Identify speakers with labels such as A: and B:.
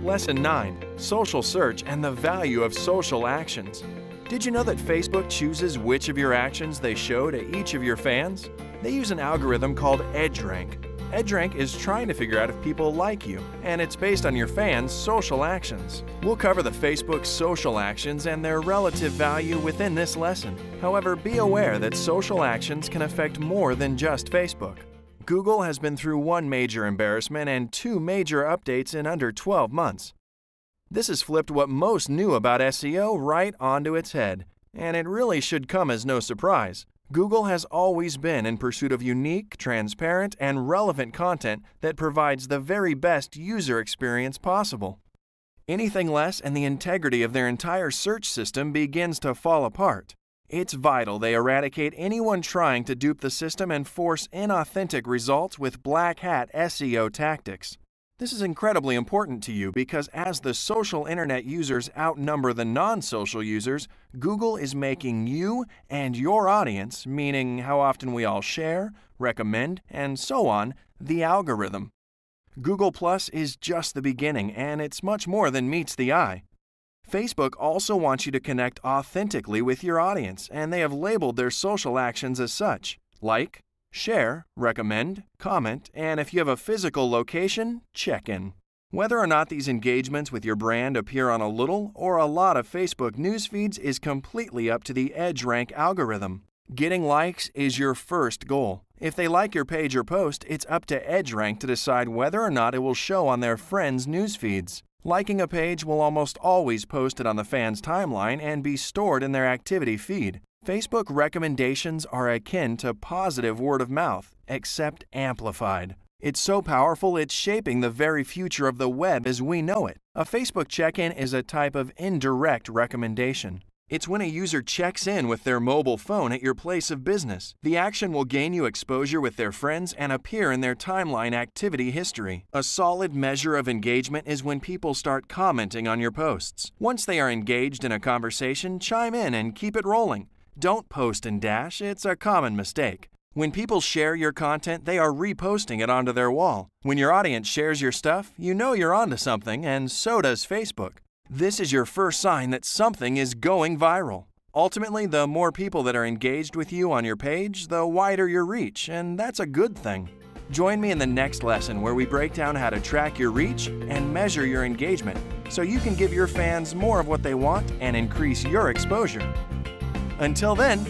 A: Lesson 9. Social Search and the Value of Social Actions. Did you know that Facebook chooses which of your actions they show to each of your fans? They use an algorithm called EdgeRank. EdgeRank is trying to figure out if people like you, and it's based on your fans' social actions. We'll cover the Facebook social actions and their relative value within this lesson. However, be aware that social actions can affect more than just Facebook. Google has been through one major embarrassment and two major updates in under 12 months. This has flipped what most knew about SEO right onto its head, and it really should come as no surprise. Google has always been in pursuit of unique, transparent, and relevant content that provides the very best user experience possible. Anything less and the integrity of their entire search system begins to fall apart. It's vital they eradicate anyone trying to dupe the system and force inauthentic results with black hat SEO tactics. This is incredibly important to you because as the social internet users outnumber the non-social users, Google is making you and your audience, meaning how often we all share, recommend, and so on, the algorithm. Google Plus is just the beginning, and it's much more than meets the eye. Facebook also wants you to connect authentically with your audience, and they have labeled their social actions as such: like, share, recommend, comment, and if you have a physical location, check in. Whether or not these engagements with your brand appear on a little or a lot of Facebook news feeds is completely up to the EdgeRank algorithm. Getting likes is your first goal. If they like your page or post, it's up to EdgeRank to decide whether or not it will show on their friends' news feeds. Liking a page will almost always post it on the fan's timeline and be stored in their activity feed. Facebook recommendations are akin to positive word of mouth, except amplified. It's so powerful it's shaping the very future of the web as we know it. A Facebook check-in is a type of indirect recommendation. It's when a user checks in with their mobile phone at your place of business. The action will gain you exposure with their friends and appear in their timeline activity history. A solid measure of engagement is when people start commenting on your posts. Once they are engaged in a conversation, chime in and keep it rolling. Don't post and dash, it's a common mistake. When people share your content, they are reposting it onto their wall. When your audience shares your stuff, you know you're onto something, and so does Facebook. This is your first sign that something is going viral. Ultimately, the more people that are engaged with you on your page, the wider your reach, and that's a good thing. Join me in the next lesson where we break down how to track your reach and measure your engagement so you can give your fans more of what they want and increase your exposure. Until then,